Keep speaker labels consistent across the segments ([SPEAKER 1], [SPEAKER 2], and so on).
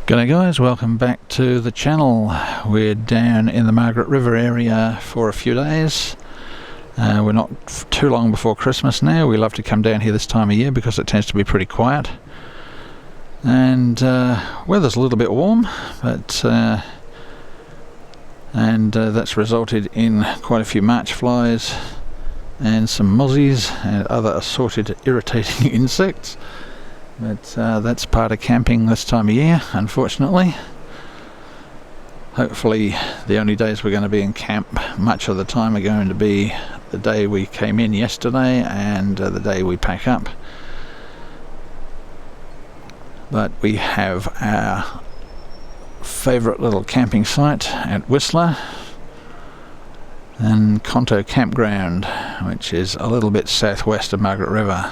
[SPEAKER 1] G'day guys, welcome back to the channel. We're down in the Margaret River area for a few days. We're not too long before Christmas now. We love to come down here this time of year because it tends to be pretty quiet. And weather's a little bit warm, but that's resulted in quite a few march flies and some mozzies and other assorted irritating insects. But that's part of camping this time of year, unfortunately. Hopefully the only days we're going to be in camp much of the time are going to be the day we came in yesterday and the day we pack up. But we have our favourite little camping site at Whistler and Conto Campground, which is a little bit southwest of Margaret River.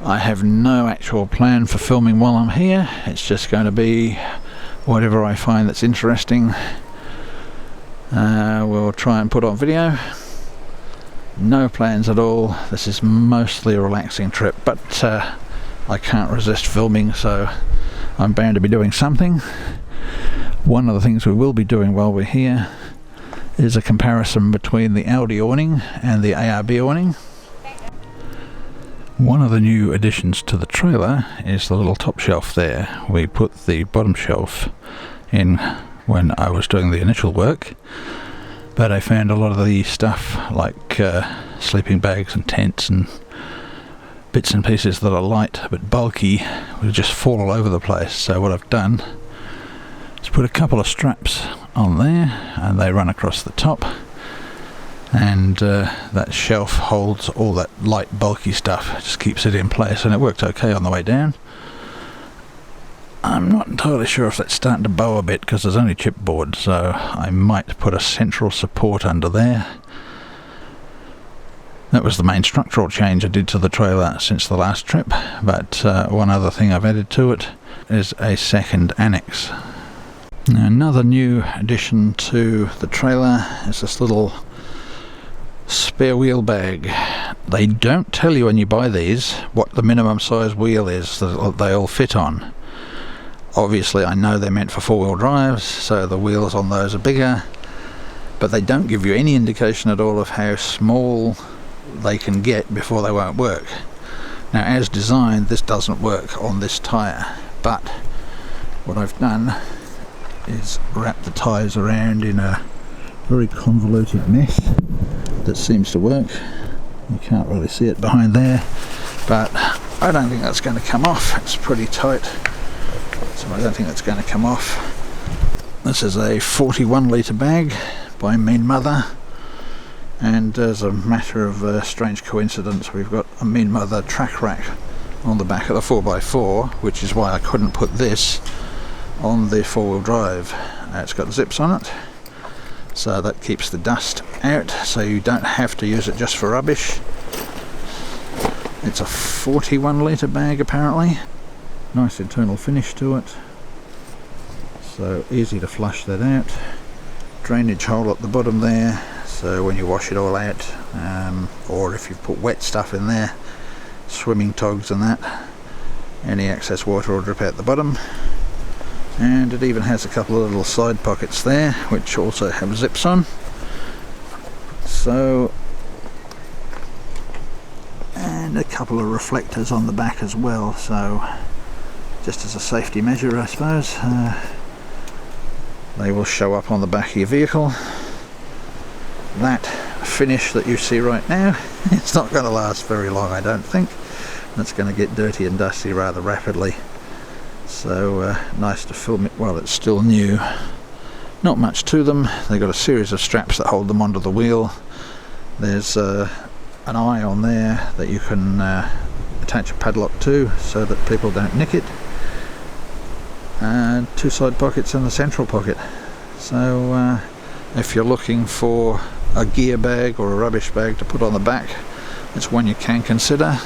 [SPEAKER 1] I have no actual plan for filming while I'm here. It's just going to be whatever I find that's interesting. We'll try and put on video. No plans at all. This is mostly a relaxing trip, but I can't resist filming, so I'm bound to be doing something. One of the things we will be doing while we're here is a comparison between the Audi awning and the ARB awning. One of the new additions to the trailer is the little top shelf there. We put the bottom shelf in when I was doing the initial work, but I found a lot of the stuff like sleeping bags and tents and bits and pieces that are light but bulky would just fall all over the place. So what I've done is put a couple of straps on there and they run across the top, and that shelf holds all that light bulky stuff, just keeps it in place, and it worked okay on the way down. I'm not entirely sure if that's starting to bow a bit because there's only chipboard, so I might put a central support under there. That was the main structural change I did to the trailer since the last trip, but one other thing I've added to it is a second annex. Now, another new addition to the trailer is this little spare wheel bag. They don't tell you when you buy these what the minimum size wheel is that they all fit on. Obviously I know they're meant for four-wheel drives, so the wheels on those are bigger, but they don't give you any indication at all of how small they can get before they won't work. Now, as designed, this doesn't work on this tyre, but what I've done is wrap the tyres around in a very convoluted mess that seems to work. You can't really see it behind there, but I don't think that's going to come off. It's pretty tight, so I don't think that's going to come off. This is a 41 litre bag by Mean Mother, and as a matter of strange coincidence, we've got a Mean Mother track rack on the back of the 4x4, which is why I couldn't put this on the four-wheel drive. It's got zips on it, so that keeps the dust out, so you don't have to use it just for rubbish. It's a 41 litre bag apparently. Nice internal finish to it, so easy to flush that out. Drainage hole at the bottom there, so when you wash it all out, or if you've put wet stuff in there, swimming togs and that, any excess water will drip out the bottom. And it even has a couple of little side pockets there which also have zips on, so, and a couple of reflectors on the back as well, so just as a safety measure I suppose. They will show up on the back of your vehicle. That finish that you see right now, it's not going to last very long, I don't think. It's going to get dirty and dusty rather rapidly. So nice to film it while it's still new. Not much to them. They've got a series of straps that hold them onto the wheel. There's an eye on there that you can attach a padlock to so that people don't nick it. And two side pockets and the central pocket. So if you're looking for a gear bag or a rubbish bag to put on the back, it's one you can consider.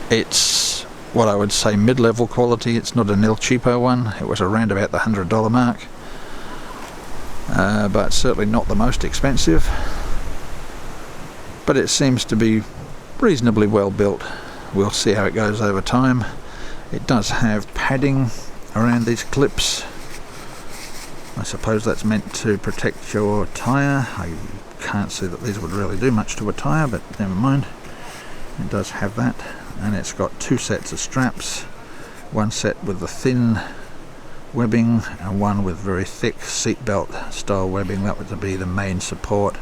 [SPEAKER 1] It's what I would say mid-level quality. It's not a nil cheapo one. It was around about the $100 mark, but certainly not the most expensive. But it seems to be reasonably well built. we'll see how it goes over time. It does have padding around these clips. I suppose that's meant to protect your tyre. I can't see that these would really do much to a tyre, but never mind. It does have that, and it's got two sets of straps, one set with the thin webbing and one with very thick seatbelt style webbing. That would be the main support.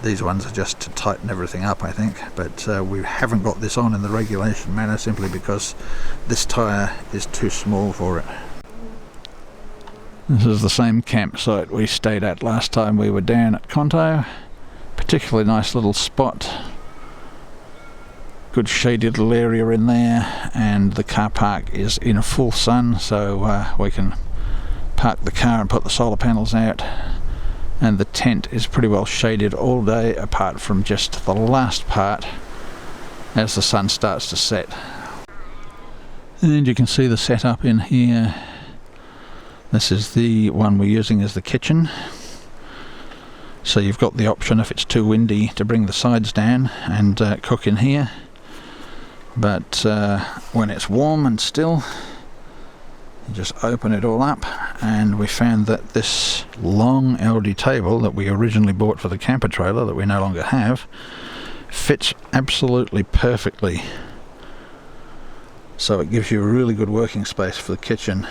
[SPEAKER 1] These ones are just to tighten everything up, I think, but we haven't got this on in the regulation manner simply because this tyre is too small for it. This is the same campsite we stayed at last time we were down at Conto. Particularly nice little spot. Good shaded little area in there, and the car park is in full sun, so we can park the car and put the solar panels out. And the tent is pretty well shaded all day, apart from just the last part as the sun starts to set. And you can see the setup in here. This is the one we're using as the kitchen. So you've got the option, if it's too windy, to bring the sides down and cook in here. But when it's warm and still, you just open it all up, and we found that this long Aldi table that we originally bought for the camper trailer that we no longer have fits absolutely perfectly. So it gives you a really good working space for the kitchen.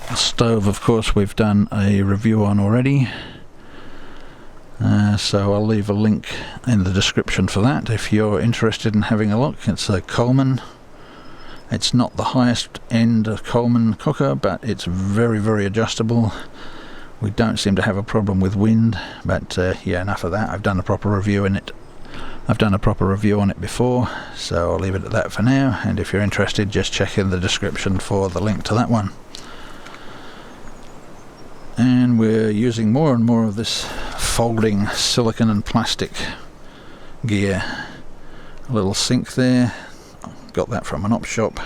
[SPEAKER 1] The stove, of course, we've done a review on already. So I'll leave a link in the description for that if you're interested in having a look. It's a Coleman. It's not the highest end Coleman cooker, but it's very, very adjustable. We don't seem to have a problem with wind, but yeah, enough of that. I've done a proper review on it before, so I'll leave it at that for now, and if you're interested, just check in the description for the link to that one. And we're using more and more of this folding silicone and plastic gear. A little sink there, got that from an op shop,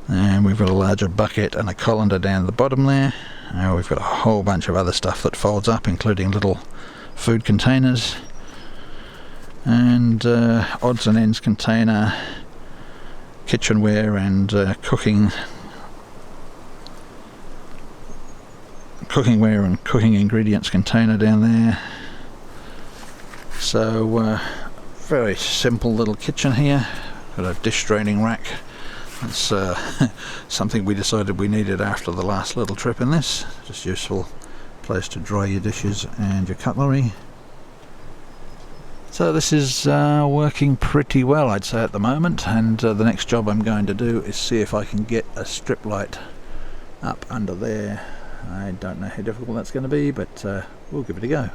[SPEAKER 1] and we've got a larger bucket and a colander down the bottom there. And we've got a whole bunch of other stuff that folds up, including little food containers and odds and ends container, kitchenware and cookingware and cooking ingredients container down there. So very simple little kitchen here. Got a dish draining rack. It's something we decided we needed after the last little trip in this. Just useful place to dry your dishes and your cutlery. So this is working pretty well, I'd say, at the moment, and the next job I'm going to do is see if I can get a strip light up under there. I don't know how difficult that's going to be, but we'll give it a go.